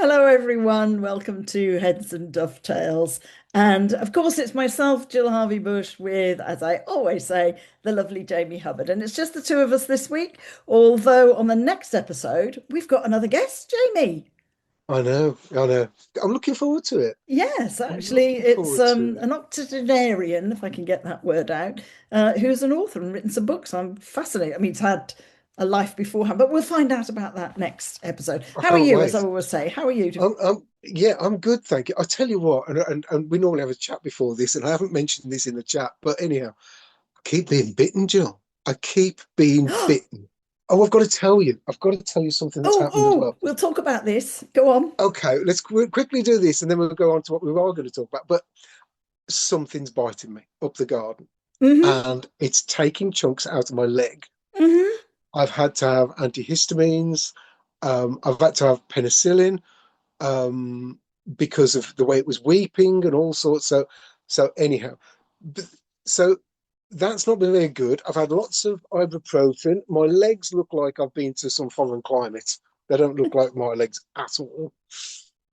Hello, everyone. Welcome to Heads and Dovetails. And of course, it's myself, Jill Harvey Bush, with, as I always say, the lovely Jamie Hubbard. And it's just the two of us this week. Although on the next episode, we've got another guest, Jamie. I know, I know. I'm looking forward to it. Yes, I'm actually, looking it's forward to it. an octogenarian, if I can get that word out, who's an author and written some books. I'm fascinated. I mean, he's had a life beforehand, but we'll find out about that next episode. I How are can't you, as I wait. always say? How are you? Yeah, I'm good, thank you. I tell you what, and we normally have a chat before this, and I haven't mentioned this in the chat, but anyhow, I keep being bitten, Jill. I keep being bitten. Oh, I've got to tell you. I've got to tell you something that's happened as well. We'll talk about this. Go on. Okay, let's quickly do this, and then we'll go on to what we are going to talk about. But something's biting me up the garden, Hmm. and it's taking chunks out of my leg. Hmm. I've had to have antihistamines. I've had to have penicillin um, because of the way it was weeping and all sorts. So anyhow, but, so that's not been very good. I've had lots of ibuprofen. My legs look like I've been to some foreign climate. They don't look like my legs at all.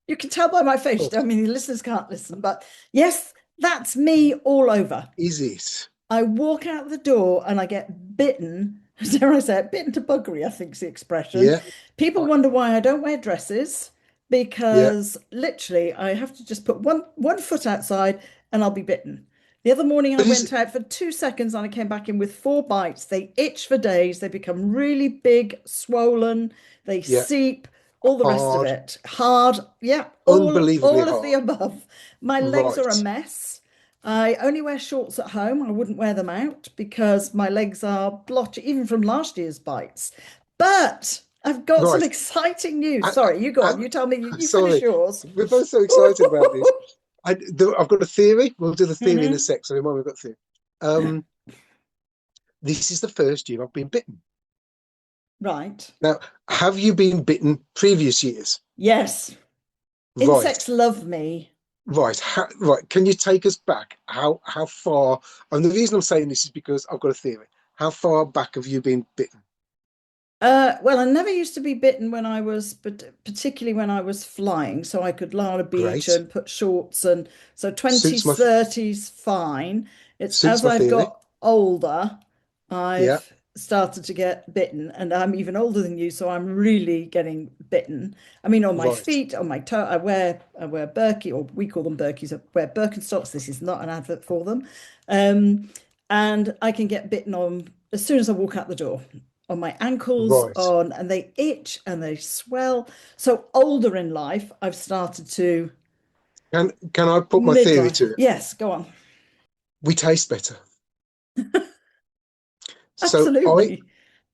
You can tell by my face. Oh, I mean, the listeners can't listen, but yes, that's me all over. is it? I walk out the door and I get bitten. Dare I say it? Bitten to buggery, I think is the expression. Yeah, People I, wonder why I don't wear dresses yeah. because literally I have to just put one foot outside and I'll be bitten. The other morning I But is went it? out for 2 seconds and I came back in with four bites. They itch for days. They become really big, swollen. They Yeah, seep, all the rest of hard, it. Hard. Yeah, unbelievably all of the hard. above. My legs are a Right. mess. I only wear shorts at home. I wouldn't wear them out because my legs are blotchy, even from last year's bites. But I've got some Right. exciting news. And, Sorry, you go on. and, You tell me, you finish sorry, yours. we're both so excited about this. I've got a theory. We'll do the theory in a Hmm. sec. So we've got theory. Um, this is the first year I've been bitten. Right. Now, have you been bitten previous years? Yes. Right, Insects love me. right, right. Can you take us back? How far? And the reason I'm saying this is because I've got a theory. How far back have you been bitten? Well, I never used to be bitten when I was, but particularly when I was flying, so I could lie on a beach Great, and put shorts and so suits 20s, my 30s, fine. It's suits as my I've theory. got older, Yeah, I've started to get bitten, and I'm even older than you, so I'm really getting bitten. I mean, on my right. feet, on my toe, I wear Birkie, or we call them Birkies. I wear Birkenstocks. This is not an advert for them. Um, and I can get bitten on as soon as I walk out the door on my ankles Right. on and they itch and they swell. So older in life, I've started to Can I put my theory midlife. to it? Yes, go on. We taste better. So Absolutely.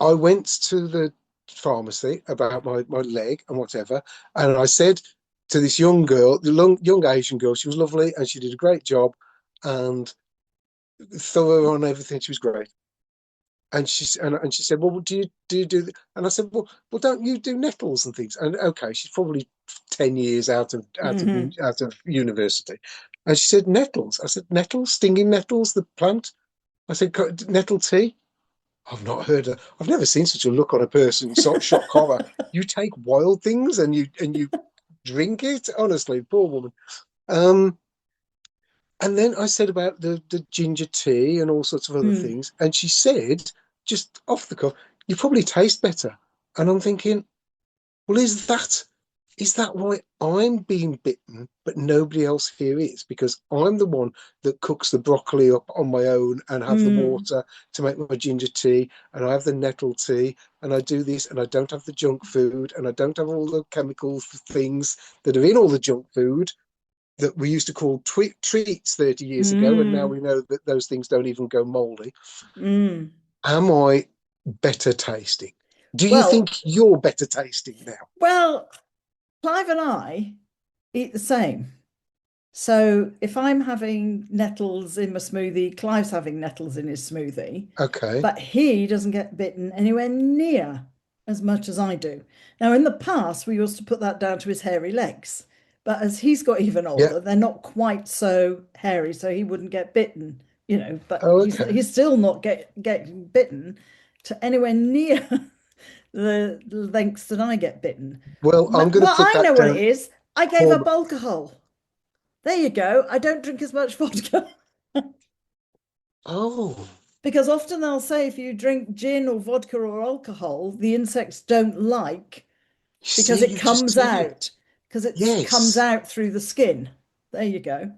I went to the pharmacy about my leg and whatever, and I said to this young girl, the young Asian girl, she was lovely and she did a great job and thorough on everything. She was great. And she said, "Well, do?" And I said, "Well, don't you do nettles and things?" And okay, she's probably 10 years Hmm. out of university, and she said, "Nettles." I said, "Nettles, stinging nettles, the plant." I said, "Nettle tea." I've never seen such a look on a person, sort of shock horror. You take wild things and you drink it. Honestly, poor woman. Um, and then I said about the ginger tea and all sorts of other Mm. things, and she said, just off the cuff, "You probably taste better." And I'm thinking, well, is that why I'm being bitten, but nobody else here is? Because I'm the one that cooks the broccoli up on my own and have the Mm. water to make my ginger tea, and I have the nettle tea, and I do this, and I don't have the junk food, and I don't have all the chemical things that are in all the junk food that we used to call treats 30 years ago, and now Mm. we know that those things don't even go moldy. Mm. Am I better tasting? Do you Well, think you're better tasting now? well, Clive and I eat the same. So if I'm having nettles in my smoothie, Clive's having nettles in his smoothie, Okay. but he doesn't get bitten anywhere near as much as I do. Now, in the past, we used to put that down to his hairy legs, but as he's got even Yeah. older, they're not quite so hairy, so he wouldn't get bitten, but Oh, he's okay. still not getting bitten to anywhere near the lengths that I get bitten. Well, I'm going to Well, put I know that what it down. is. I gave Horm up alcohol. There you go. I don't drink as much vodka. Oh, Because often they'll say if you drink gin or vodka or alcohol, the insects don't like you because see, it you've just comes said it. out, because it comes Yes, out through the skin. There you go.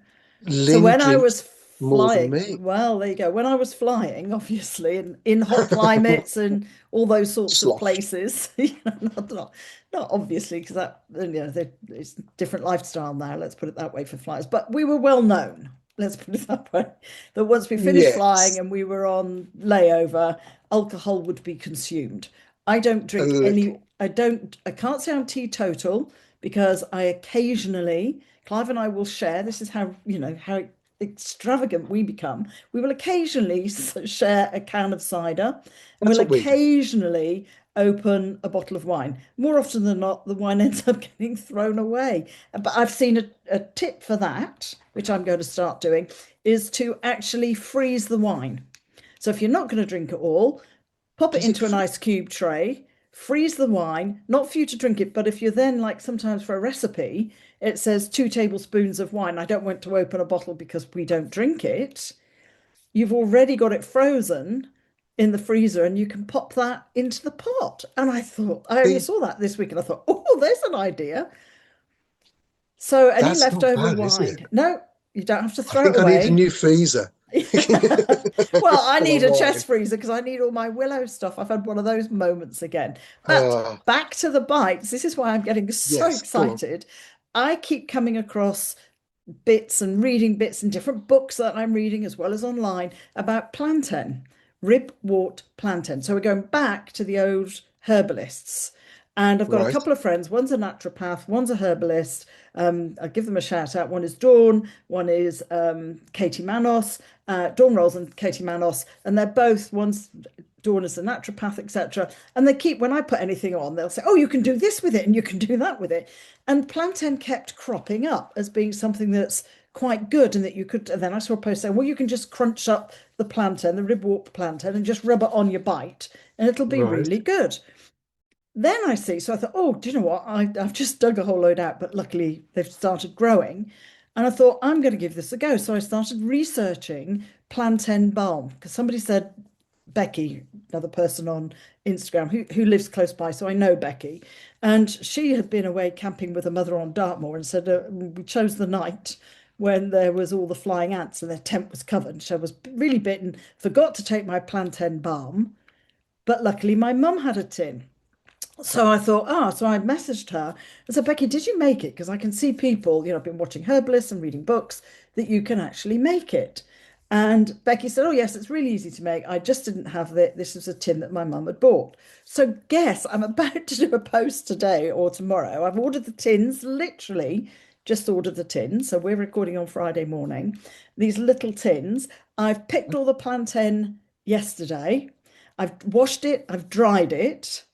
So Lynn when I drinks was more than flying, me. well, there you go. When I was flying, obviously, in hot climates and all those sorts of Sloth. places, not obviously, because that, it's different lifestyle now, let's put it that way for flyers. But we were well known, let's put it that way, that once we finished flying Yes, and we were on layover, alcohol would be consumed. I don't a drink any, little. I can't say I'm teetotal because I occasionally, Clive and I will share, this is how, how extravagant we become. We will occasionally share a can of cider and That's we'll what we do. occasionally open a bottle of wine. More often than not, the wine ends up getting thrown away. But I've seen a tip for that, which I'm going to start doing, is to actually freeze the wine. So if you're not going to drink it all, pop it Does it? into an ice cube tray, freeze the wine, not for you to drink it, but if you're then like sometimes for a recipe, it says 2 tablespoons of wine. I don't want to open a bottle because we don't drink it. You've already got it frozen in the freezer and you can pop that into the pot. And I thought, I only See, saw that this week and I thought, oh, there's an idea. So any that's not leftover bad, is it? wine, no, you don't have to I throw it think I need a away. new freezer Well, I for my need a chest wine. freezer because I need all my Willow stuff. I've had one of those moments again. But Ah, back to the bites. This is why I'm getting so yes, go on. excited. I keep coming across bits and reading bits and different books that I'm reading as well as online about plantain, ribwort plantain. So we're going back to the old herbalists. And I've got a Right. couple of friends. One's a naturopath, one's a herbalist. I'll give them a shout out. One is Dawn, one is Katie Manos, Dawn Rolls and Katie Manos, and they're both one's Dawn is a naturopath, etc. And they keep when I put anything on, they'll say, "Oh, you can do this with it, and you can do that with it." And plantain kept cropping up as being something that's quite good, and that you could. And then I saw a post saying, "Well, you can just crunch up the plantain, the ribwort plantain, and just rub it on your bite, and it'll be Right. really good." Then I see, so I thought, oh, do you know what? I've just dug a whole load out, but luckily they've started growing. And I thought, I'm going to give this a go. So I started researching plantain balm because somebody said, Becky, another person on Instagram who lives close by, so I know Becky. And she had been away camping with her mother on Dartmoor and said, we chose the night when there was all the flying ants and their tent was covered. So I was really bitten, forgot to take my plantain balm, but luckily my mum had a tin. So I thought, so I messaged her and said, Becky, did you make it? Because I can see people, I've been watching herbalists and reading books that you can actually make it. And Becky said, oh, yes, it's really easy to make. I just didn't have it. This was a tin that my mum had bought. So guess I'm about to do a post today or tomorrow. I've ordered the tins, literally just ordered the tins. So we're recording on Friday morning. These little tins. I've picked all the plantain yesterday. I've washed it, I've dried it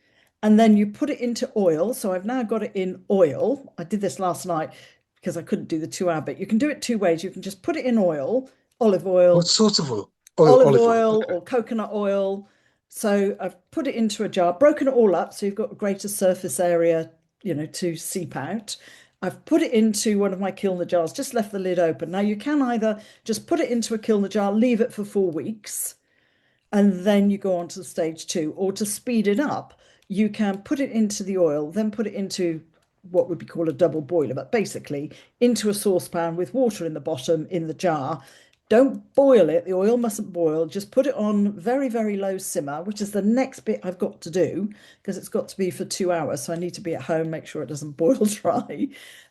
and then you put it into oil. So I've now got it in oil. I did this last night because I couldn't do the 2 hour bit. You can do it two ways. You can just put it in oil, olive What oil, sort of oil? olive Olive oil. oil Okay. or coconut oil. So I've put it into a jar, broken it all up so you've got a greater surface area, to seep out. I've put it into one of my kilner jars, just left the lid open. Now you can either just put it into a kilner jar, leave it for 4 weeks, and then you go on to stage two. Or to speed it up, you can put it into the oil, then put it into what would be called a double boiler, but basically into a saucepan with water in the bottom in the jar. Don't boil it, the oil mustn't boil. Just put it on very, very low simmer, which is the next bit I've got to do because it's got to be for 2 hours. So I need to be at home, make sure it doesn't boil dry.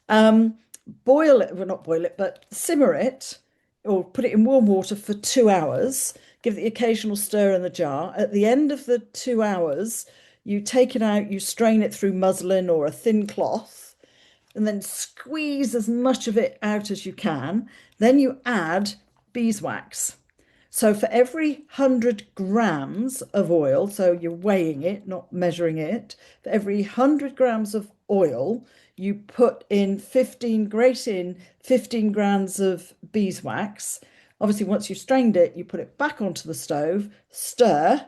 Um, Boil it, well, not boil it, but simmer it or put it in warm water for 2 hours. Give it the occasional stir in the jar. At the end of the 2 hours, you take it out, you strain it through muslin or a thin cloth, and then squeeze as much of it out as you can. Then you add beeswax. So for every 100 grams of oil, so you're weighing it, not measuring it, for every 100 grams of oil, you put in 15, grate in 15 grams of beeswax. Obviously, once you've strained it, you put it back onto the stove, stir,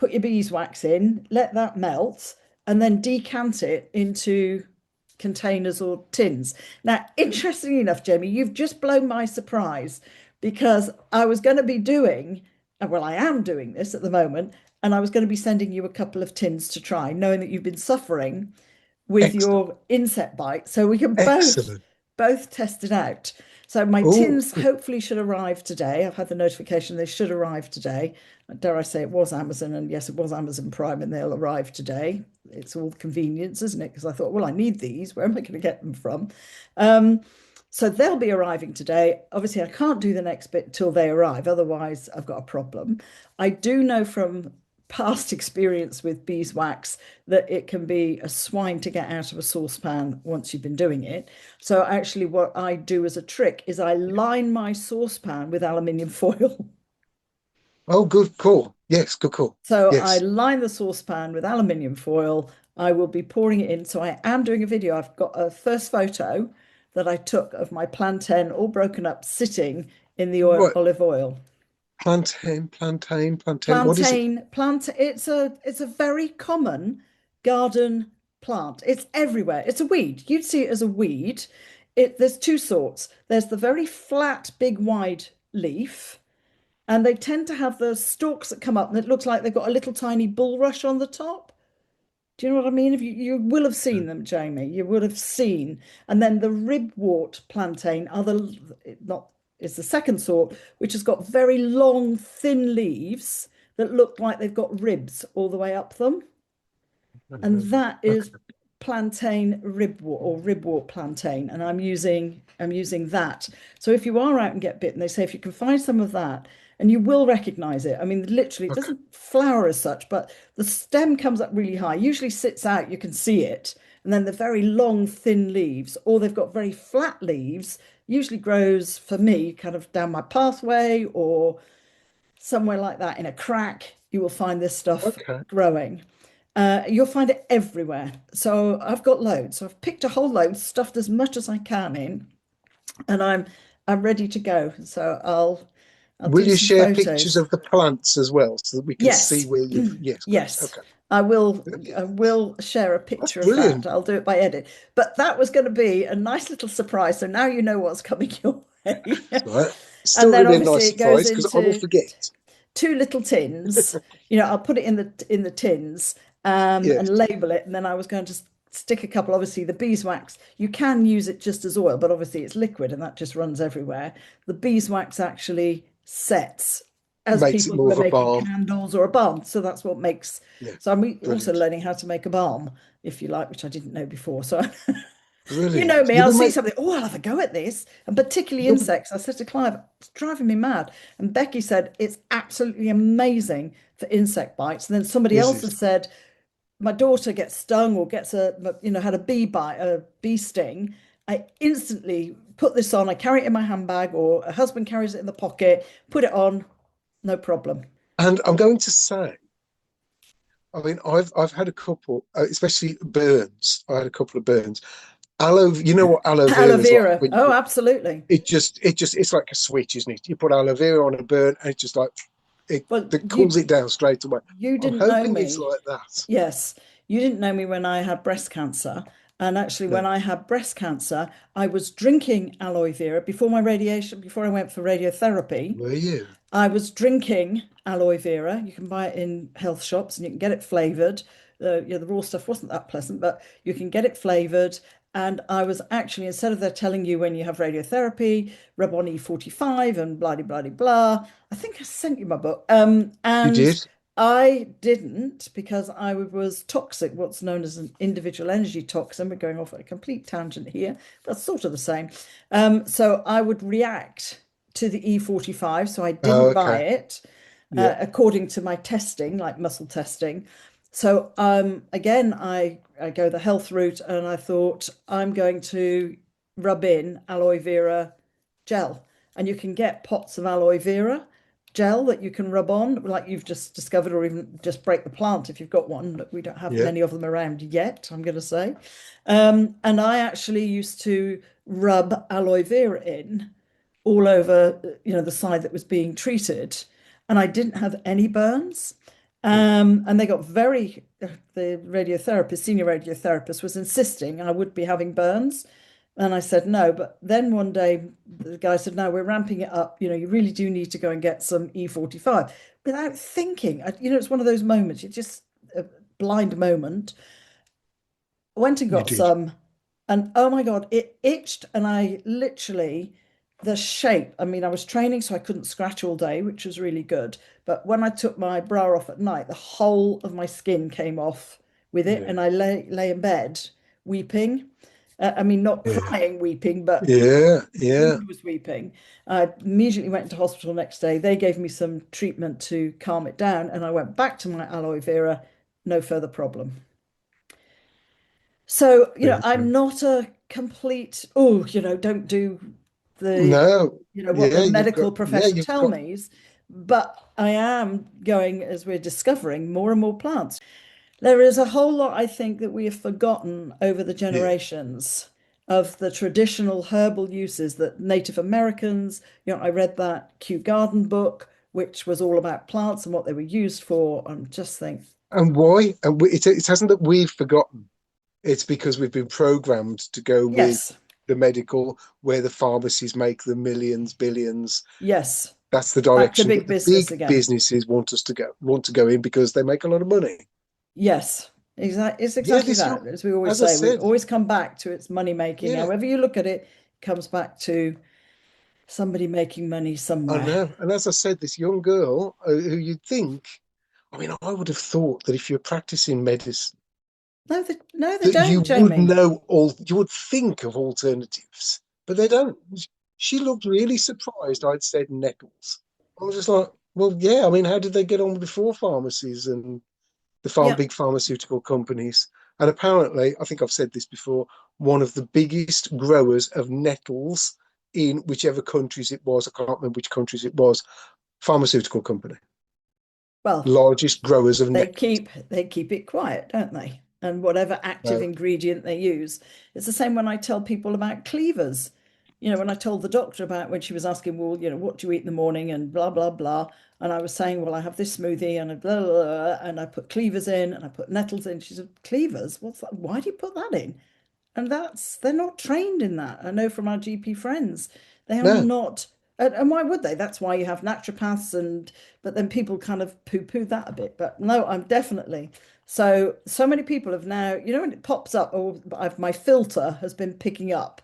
put your beeswax in, let that melt, and then decant it into containers or tins. Now, interestingly enough, Jamie, you've just blown my surprise because I was going to be doing, well, I am doing this at the moment, and I was going to be sending you a couple of tins to try, knowing that you've been suffering with Excellent. your insect bite, so we can Excellent. both test it out. So my Oh, tins hopefully should arrive today. I've had the notification they should arrive today. Dare I say it was Amazon, and yes, it was Amazon Prime, and they'll arrive today. It's all convenience, isn't it? Because I thought, well, I need these. Where am I going to get them from? Um, so they'll be arriving today. Obviously, I can't do the next bit till they arrive, otherwise, I've got a problem. I do know from past experience with beeswax that it can be a swine to get out of a saucepan once you've been doing it. So actually what I do as a trick is I line my saucepan with aluminium foil. oh, good call. Yes, good call. So I Yes. line the saucepan with aluminium foil. I will be pouring it in. So I am doing a video. I've got a first photo that I took of my plantain all broken up sitting in the Right. olive oil. Plantain. What is it? Plant. It's a very common garden plant. It's everywhere. It's a weed. You'd see it as a weed. There's two sorts. There's the very flat, big, wide leaf, and they tend to have the stalks that come up, and it looks like they've got a little tiny bulrush on the top. Do you know what I mean? If you will have seen them, Jamie, you would have seen. And then the ribwort plantain, other not is the second sort, which has got very long, thin leaves that look like they've got ribs all the way up them. And that is Okay. plantain ribwort or ribwort plantain. And I'm using that. So if you are out and get bitten, they say if you can find some of that, and you will recognize it. I mean, literally, it Okay. doesn't flower as such, but the stem comes up really high, usually sits out, you can see it. And then the very long, thin leaves, or they've got very flat leaves, usually grows for me kind of down my pathway or somewhere like that in a crack. You will find this stuff Okay. growing. You'll find it everywhere. So I've got loads. So I've picked a whole load, stuffed as much as I can in, and I'm ready to go. So I'll Will do you some share pictures photos. of the plants as well so that we can see Yes, where you've? Yes, great. yes. Okay. I will I Brilliant. will share a That's picture of that. brilliant. I'll do it by edit. But that was going to be a nice little surprise. So now you know what's coming your way. Right. It's still And going then to be a obviously nice it goes surprise because I will into forget. two little tins. I'll put it in the tins and Yes. label it. And then I was going to stick a couple. Obviously, the beeswax you can use it just as oil, but obviously it's liquid and that just runs everywhere. The beeswax actually sets as Makes it people more were of a making balm. candles or a balm. So that's what makes. Yeah. So I'm also Brilliant. learning how to make a balm, if you like, which I didn't know before. So you know Brilliant. me, You'll I'll be see make something. Oh, I'll have a go at this. And particularly you'll be, insects. I said to Clive, it's driving me mad. And Becky said, it's absolutely amazing for insect bites. And then somebody yes, else yes. has said, my daughter gets stung or had a bee bite, a bee sting. I instantly put this on. I carry it in my handbag, or a husband carries it in the pocket, put it on, no problem. And I'm going to say, I mean, I've had a couple, especially burns. I had a couple of burns. You know what aloe vera Aloe is like vera. when Oh, you, absolutely. it's like a switch, isn't it? You put aloe vera on a burn, and it's just like it Well, that cools you it down straight away. you I'm didn't know hoping it's me. like that. Yes, you didn't know me when I had breast cancer. And actually, when No, I had breast cancer, I was drinking aloe vera before my radiation, before I went for radiotherapy. were you? I was drinking aloe vera. You can buy it in health shops and you can get it flavored. The raw stuff wasn't that pleasant, but you can get it flavored. And I was actually, instead of they're telling you when you have radiotherapy, rub on E45 and blah, blah, blah, blah. I think I sent you my book. You And did? I didn't because I was toxic, what's known as an individual energy toxin. We're going off at a complete tangent here, but sort of the same. So I would react to the E45, so I Oh, didn't buy okay. it Yeah, according to my testing, like muscle testing. So again, I go the health route, and I thought I'm going to rub in aloe vera gel, and you can get pots of aloe vera gel that you can rub on, like you've just discovered, or even just break the plant if you've got one. Look, we don't have yeah, many of them around yet, I'm going to say. And I actually used to rub aloe vera in all over, the side that was being treated, and I didn't have any burns. Mm. And they got the radiotherapist, senior radiotherapist, was insisting I would be having burns. And I said no. But then one day the guy said, no, we're ramping it up. You really do need to go and get some E45 without thinking. It's one of those moments, you just a blind moment. Went and You got did. some, and oh my God, it itched. And I literally, the shape, I mean, I was training, so I couldn't scratch all day, which was really good. But when I took my bra off at night, the whole of my skin came off with it. Yeah. And I lay in bed weeping. I mean, not Yeah. crying, weeping, but Yeah. Yeah. mood was weeping. I immediately went into hospital next day. They gave me some treatment to calm it down, and I went back to my aloe vera, no further problem. So, There you go. I'm not a complete, oh, don't do the, No. what the Yeah, medical profession you've tell got, me, but I am going, as we're discovering, more and more plants. There is a whole lot, I think, that we have forgotten over the yeah. generations of the traditional herbal uses that Native Americans, I read that Kew Garden book, which was all about plants and what they were used for, and just think, And why? And it hasn't that we've forgotten. It's because we've been programmed to go with yes, the medical, where the pharmacies make the millions, billions. yes, That's the back to direction big that the business big again. businesses want to go in because they make a lot of money. Yes, exactly. It's Yeah, exactly this young, that. As we always as I say, we said, always come back to its money making. yeah, However you look at it, it comes back to somebody making money I somewhere. know. And as I said, this young girl who you'd think, I mean, I would have thought that if you're practicing medicine, No, they that you don't, would Jamie. know all, you would think of alternatives, but they don't. She looked really surprised I'd said nettles. I was just like, well, yeah, I mean, how did they get on before pharmacies and the Yeah. big pharmaceutical companies? And apparently, I think I've said this before, one of the biggest growers of nettles in whichever countries it was, I can't remember which countries it was, pharmaceutical company, Well, largest growers of they nettles. keep they keep it quiet, don't they? And whatever active So, ingredient they use. It's the same when I tell people about cleavers. When I told the doctor about when she was asking, well, what do you eat in the morning and blah, blah, blah. And I was saying, well, I have this smoothie and a blah, blah, blah, and I put cleavers in and I put nettles in. She said, cleavers? What's that? Why do you put that in? And they're not trained in that. I know from our GP friends, they are no, not. And why would they? That's why you have naturopaths, but then people kind of poo-poo that a bit. But no, I'm definitely. So many people have now, when it pops up, or my filter has been picking up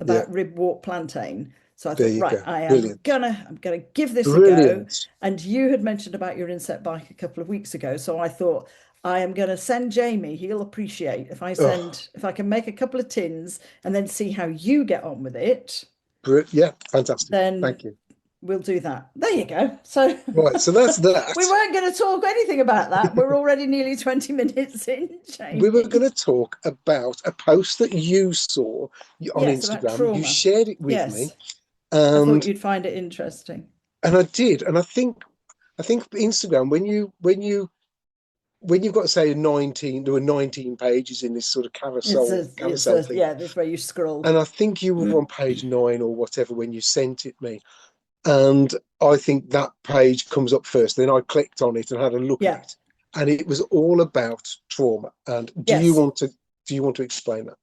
yeah, about ribwort plantain. So I there thought, you right, go. I am Brilliant. gonna I'm gonna give this a go. Brilliant. And you had mentioned about your insect bike a couple of weeks ago. So I thought I am gonna send Jamie. He'll appreciate Oh, if I can make a couple of tins and then see how you get on with it, yeah, fantastic. then Thank you. we'll do that. There you go. So Right, so that's we that. weren't going to talk anything about that. We're already nearly 20 minutes in, We were going Jamie. to talk about a post that you saw on Yes, about Instagram. You trauma. shared it with me, Yes, I thought and you'd find it interesting. I did, and I think Instagram when you've got to say 19, there were 19 pages in this sort of carousel thing, Yeah, this where you scroll. and I think you were on page 9 or whatever when you sent it me, and I think that page comes up first. Then I clicked on it and had a look at Yeah, it, and it was all about trauma. And yes. do you want to explain that?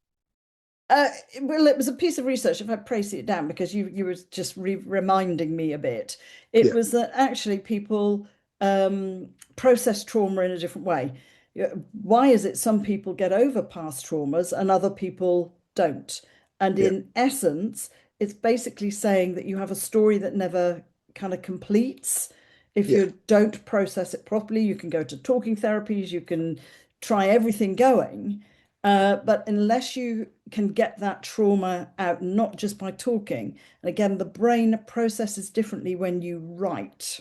Uh, well, it was a piece of research. If I praise it down, because you were just reminding me a bit, it Yeah, was that actually people process trauma in a different way. Why is it some people get over past traumas and other people don't? And yeah, in essence, it's basically saying that you have a story that never kind of completes. If yeah, you don't process it properly, you can go to talking therapies, you can try everything going. But unless you can get that trauma out, not just by talking, and again, the brain processes differently when you write.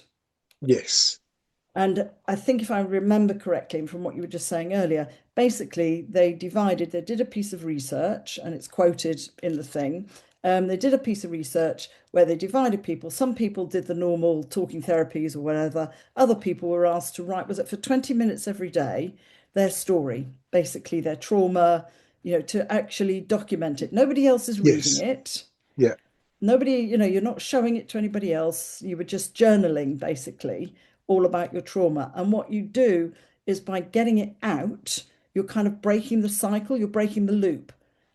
yes, And I think if I remember correctly, and from what you were just saying earlier, basically they did a piece of research, and it's quoted in the thing. They did a piece of research where they divided people. Some people did the normal talking therapies or whatever. Other people were asked to write, was it for 20 minutes every day, their story, basically their trauma, to actually document it. Nobody else is reading yes, it. yeah, Nobody, you're not showing it to anybody else. You were just journaling, basically, all about your trauma. And what you do is by getting it out, you're kind of breaking the cycle, you're breaking the loop.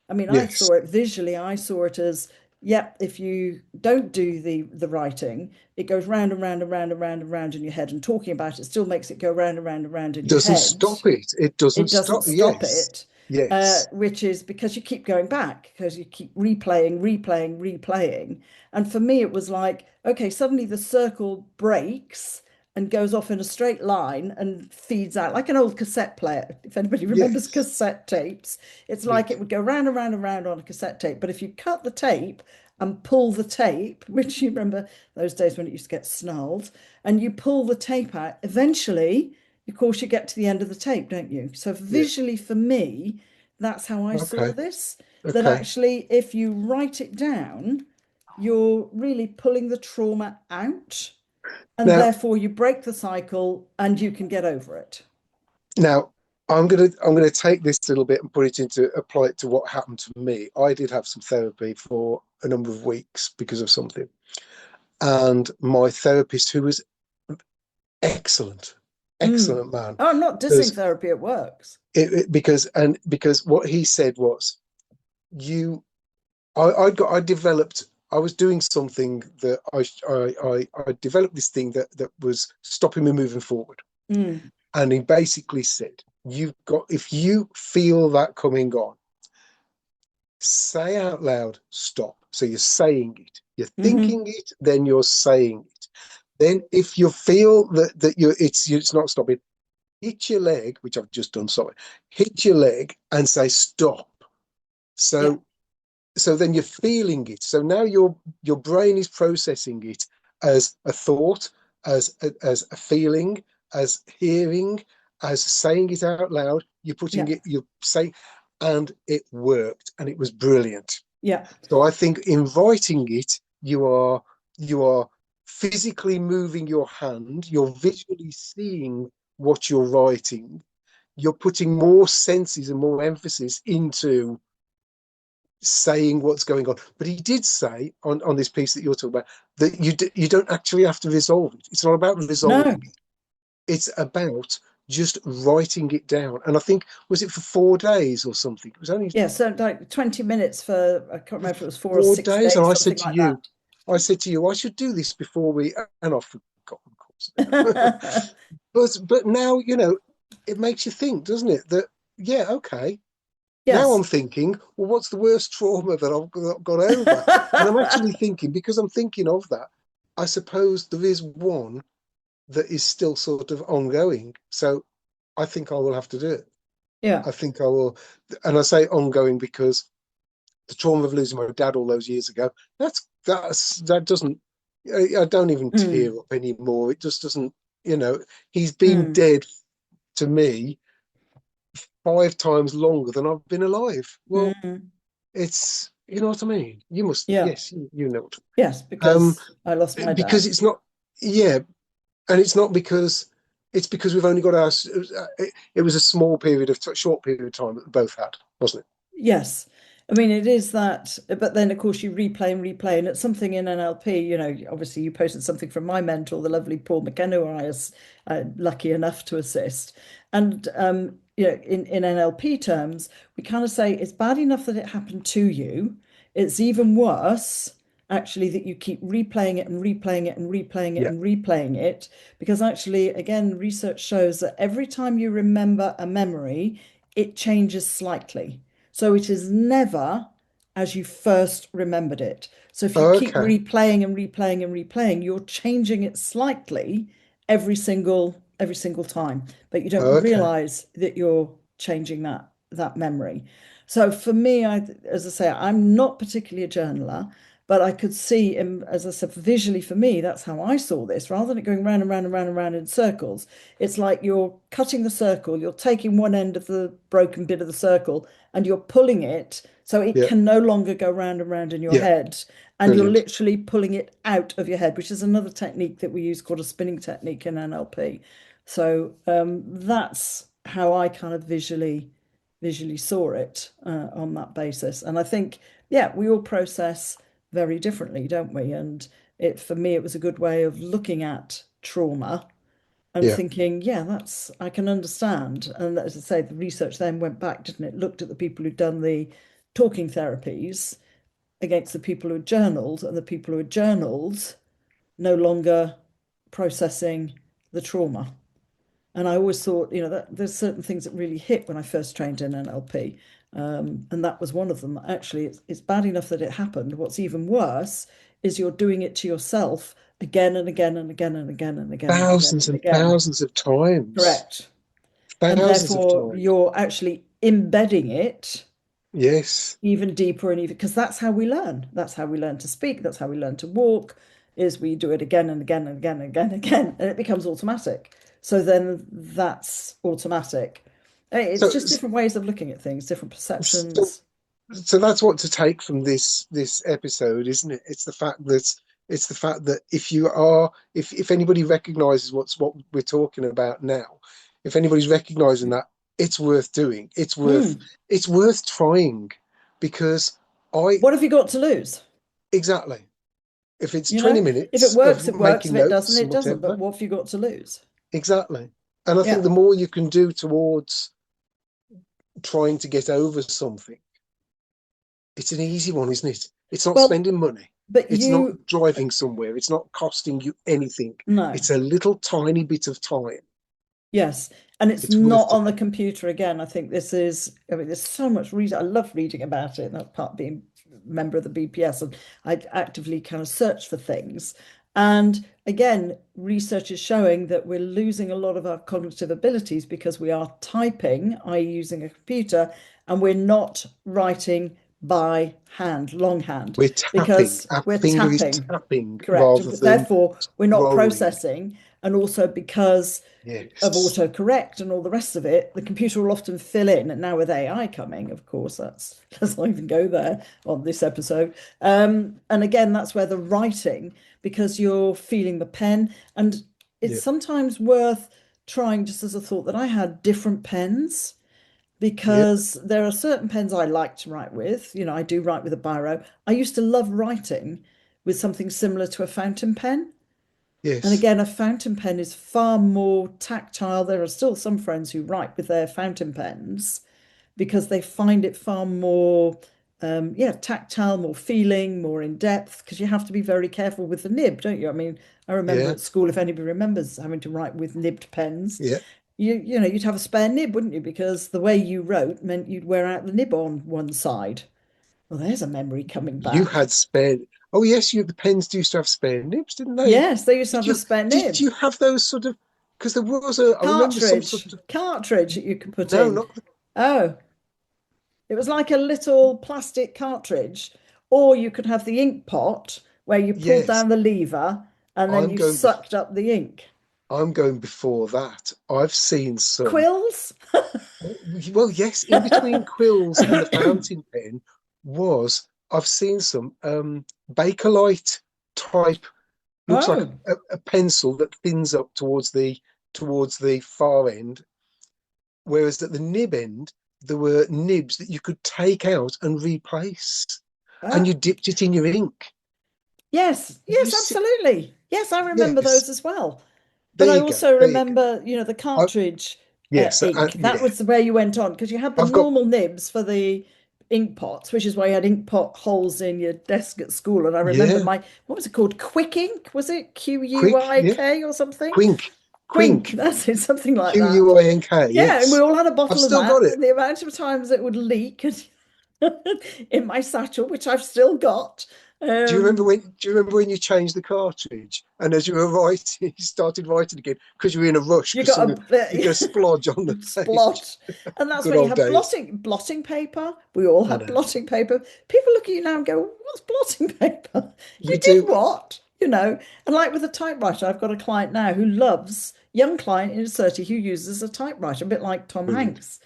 I mean, I Yes. saw it visually, I saw it as, yep, if you don't do the writing, it goes round and round and round and round and round in your head. And talking about it still makes it go round and round and round in It your doesn't head. stop it. It doesn't It doesn't stop. stop Yes. it, Yes. which is because you keep going back, because you keep replaying, replaying, replaying. And for me, it was like, okay, suddenly the circle breaks and goes off in a straight line and feeds out like an old cassette player. If anybody remembers Yes. cassette tapes, it's We like it do. would go round and round and round on a cassette tape. But if you cut the tape and pull the tape, which you remember those days when it used to get snarled, and you pull the tape out, eventually of course, you get to the end of the tape, don't you? So Yeah. visually for me, that's how I saw Okay. this. That Okay. actually, if you write it down, you're really pulling the trauma out, and Now, therefore you break the cycle and you can get over it. now I'm gonna take this little bit and put it into apply it to what happened to me. I did have some therapy for a number of weeks because of something, and my therapist, who was excellent, Mm. excellent man, Oh, I'm not dissing because therapy, it works. because what he said was you I developed I was doing something that I developed this thing that was stopping me moving forward. Mm. And he basically said, you've got if you feel that coming on, say out loud, stop. So you're saying it. You're Hmm. thinking it, then you're saying it. Then if you feel that it's not stopping, hit your leg, which I've just done, sorry. Hit your leg and say stop. Yeah, So then you're feeling it. So now your brain is processing it as a thought, as a feeling, as hearing, as saying it out loud. You're putting yeah, it, you say, and it worked, and it was brilliant. yeah, So I think in writing it, you are physically moving your hand, you're visually seeing what you're writing, you're putting more senses and more emphasis into saying what's going on. But he did say on this piece that you're talking about that you don't actually have to resolve it. It's not about no, resolving it. It's about just writing it down. And I think was it for 4 days or something? It was only yeah. So like 20 minutes for, I can't remember if it was 4 or 6 4 days. And days, something like I said to you, I should do this before we, and I forgot, of course. that. But now it makes you think, doesn't it? That yeah, okay. Now I'm Yes. thinking, well, what's the worst trauma that I've got over? And I'm actually thinking, because I'm thinking of that, I suppose there is one that is still sort of ongoing. So I think I will have to do it. Yeah. I think I will. And I say ongoing because the trauma of losing my dad all those years ago, that doesn't, I don't even Mm, tear up anymore. It just doesn't, you know, he's been mm, dead to me 5 times longer than I've been alive. Well, mm. it's you know what I mean. You must, Yeah. yes, you know what. Yes, Um, because I lost my because dad. it's not, yeah, and it's not because it's because we've only got our. It was a small period of short period of time that we both had, wasn't Yes. I mean, it is that, but then of course you replay and replay, and it's something in NLP, obviously you posted something from my mentor, the lovely Paul McKenna, who I was lucky enough to assist. And, in NLP terms, we kind of say it's bad enough that it happened to you. It's even worse, actually, that you keep replaying it and replaying it and replaying it? it Yeah. and replaying it. Because actually, again, research shows that every time you remember a memory, it changes slightly. So it is never as you first remembered it. So if you keep Okay. replaying and replaying and replaying, you're changing it slightly every single time, but you don't Okay. realize that you're changing that memory. So for me, as I say, I'm not particularly a journaler, but I could see, as I said, visually for me, that's how I saw this. Rather than it going round and round and round and round in circles, it's like you're cutting the circle, you're taking one end of the broken bit of the circle and you're pulling it so it Yeah. can no longer go round and round in your Yeah. head. And you're Brilliant. literally pulling it out of your head, which is another technique that we use called a spinning technique in NLP. So that's how I kind of visually saw it on that basis. And I think, yeah, we all process very differently, don't we? And for me, it was a good way of looking at trauma and Yeah. thinking, yeah, that's, I can understand. And as I say, the research then went back, didn't it? Looked at the people who'd done the talking therapies against the people who had journaled, and the people who had journaled no longer processing the trauma. And I always thought, that there's certain things that really hit when I first trained in NLP. And that was one of them. Actually, it's bad enough that it happened. What's even worse is you're doing it to yourself again and again and again and again and again and again Thousands and and again. thousands of times. Correct. And Thousands of therefore, times. you're actually embedding it Yes. even deeper and even because that's how we learn. That's how we learn to speak. That's how we learn to walk, is we do it again and again and again and again and again, and it becomes automatic. So then that's automatic. It's So, just different ways of looking at things, different so, perceptions. so that's what to take from this episode, isn't it? It's the fact that if anybody recognizes what we're talking about now, if anybody's recognizing that, it's worth doing. Hmm. It's worth trying because I What have you got to lose? exactly if it's You 20 know, if it minutes of works, it works. making If it doesn't, notes it and doesn't. But whatever, what have you got to lose? exactly. And I think Yeah. the more you can do towards trying to get over something, it's an easy one, isn't it? It's not Well, spending money. but It's not you, driving somewhere. It's not costing you anything. no. It's a little tiny bit of time. Yes, and it's It's not worth on the doing. computer again. I think this is, I mean, there's so much reading. I love reading about it, and that's part of being a member of the BPS. And I actively kind of search for things. And again, research is showing that we're losing a lot of our cognitive abilities because we are typing, i.e., using a computer, and we're not writing by hand, longhand, We're tapping. because Our we're finger is tapping. tapping Correct. rather And than therefore, we're not rolling. processing. And also because of Yes. autocorrect and all the rest of it, the computer will often fill in. And now with AI coming, of course, that's let's not even go there on this episode. And again, that's where the writing, because you're feeling the pen, and it's Yeah. sometimes worth trying, just as a thought that I had, different pens, Yeah. because there are certain pens I like to write with. I do write with a biro. I used to love writing with something similar to a fountain pen. And Yes. again, a fountain pen is far more tactile. There are still some friends who write with their fountain pens because they find it far more, yeah, tactile, more feeling, more in depth, because you have to be very careful with the nib, don't you? I mean, I remember Yeah. at school, if anybody remembers having to write with nibbed pens, Yeah. you'd have a spare nib, wouldn't you? Because the way you wrote meant you'd wear out the nib on one side. Well, there's a memory coming You back. had spare. Oh yes, the pens used to have spare nibs, didn't they? Yes, they used to Did have a you spare did nib. you have those sort of? Because there was a. I remember some sort Cartridge, of. cartridge that you could put No, in. not the, Oh, it was like a little plastic cartridge, or you could have the ink pot where you pulled yes. down the lever and then I'm you going. Bef sucked up the ink. I'm going before that. I've seen some. Quills? Well, yes, in between quills and the fountain pen was I've seen some Bakelite type. Looks like Oh, a pencil that thins up towards the far end, whereas at the nib end there were nibs that you could take out and replace, and uh, you dipped it in your ink. yes, You yes, see, absolutely. Yes, I remember yes, those as well. But there I you go, also there you go. remember, the I, cartridge yes, ink. That yeah, was where you went on because you had the I've got normal nibs for the ink pots, which is why you had ink pot holes in your desk at school. And I remember yeah, what was it called? Quick ink? Was it quick, yeah, QUIK or something? quink, Quink, quink, that's it, something like that. Quink, Yeah, and we yes. all had a I've bottle of still that, got it. and the amount of times it would leak in my satchel, which I've still got. Um, Do you remember when you changed the cartridge and as you were writing, you started writing again because you were in a rush you because got something a you go splodge on the page. splot, and that's Good when you old have days. blotting paper. We all I had know. blotting paper. People look at you now and go, "What's blotting paper? You We did do. what?" And like with a typewriter, I've got a client now who loves, young client in his 30s who uses a typewriter, a bit like Tom Brilliant. Hanks.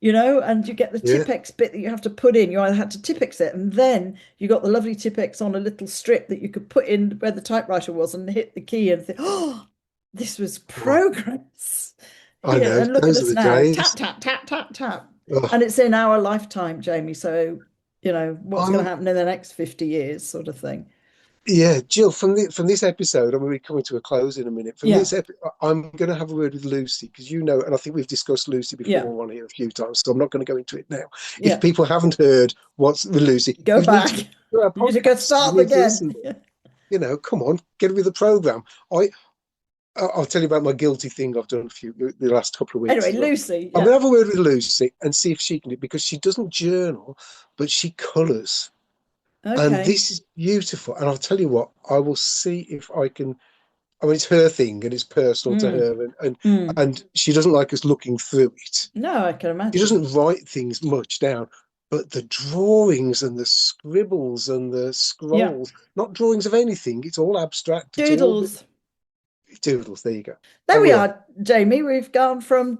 And you get the Yeah. Tipex bit that you have to put in. You either had to Tipex it, and then you got the lovely Tipex on a little strip that you could put in where the typewriter was and hit the key and think, "Oh, this was Oh, progress." I Here, know. and look at Those are us the now. days. Tap, tap, tap, tap, tap. Oh, And it's in our lifetime, Jamie. So, what's going to I'm happen in the next 50 years, sort of thing. Yeah, Jill, from this episode, I'm going to be coming to a close in a minute. From Yeah, this I'm going to have a word with Lucy because you know, and I think we've discussed Lucy yeah, before on here a few times, so I'm not going to go into it now. If yeah. people haven't heard what's with Lucy, Go you need to back. listen to our You need to podcast. You start need to again. listen. You know, come on, get with the program. I I'll tell you about my guilty thing I've done the last couple of weeks Anyway, as well. Lucy. I'm Yeah. gonna have a word with Lucy and see if she can do it because she doesn't journal, but she colours. And Okay. this is beautiful. And I'll tell you what, I will see if I can. I mean, it's her thing and it's personal to Mm, her, mm. and she doesn't like us looking through it. No, I can She imagine. doesn't write things much down, but the drawings and the scribbles and the Yeah. scrolls, not drawings of anything, it's all abstract, it's all Doodles. doodles. There you go. There And we we are. are, Jamie. We've gone from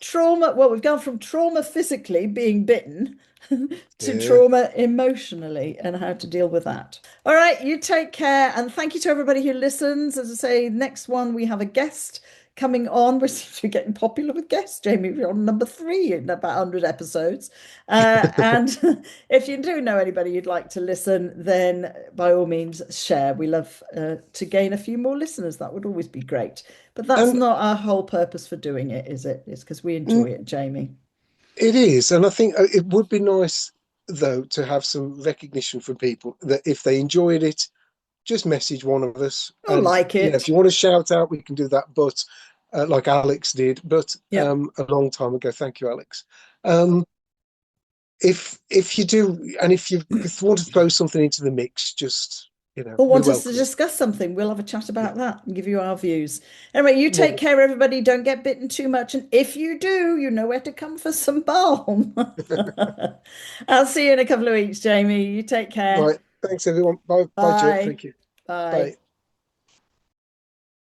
trauma, well, we've gone from trauma physically, being bitten, to Yeah. trauma emotionally and how to deal with that. All right, you take care. And thank you to everybody who listens. As I say, next one, we have a guest coming on. We seem to be getting popular with guests, Jamie. We're on number three in about 100 episodes. And if you do know anybody you'd like to listen, then by all means, share. We love to gain a few more listeners. That would always be great. But that's And not our whole purpose for doing it, is it? It's because we enjoy mm, it, Jamie. it is. And I think it would be nice, though, to have some recognition from people that if they enjoyed it, just message one of us. Oh, And, like you know, if it. you want to shout out, we can do that. But like Alex did, but Yeah. a long time ago. Thank you, Alex. Um, if you do, and if you want to throw something into the mix, just, Or we want us to welcome it. discuss something, we'll have a chat Yeah. about that and give you our views. Anyway, you take Wonderful. care, everybody. Don't get bitten too much. And if you do, you know where to come for some balm. I'll see you in a couple of weeks, Jamie. You take care. Right. Thanks, everyone. Bye, Jill. Bye. Thank you. Bye. Bye.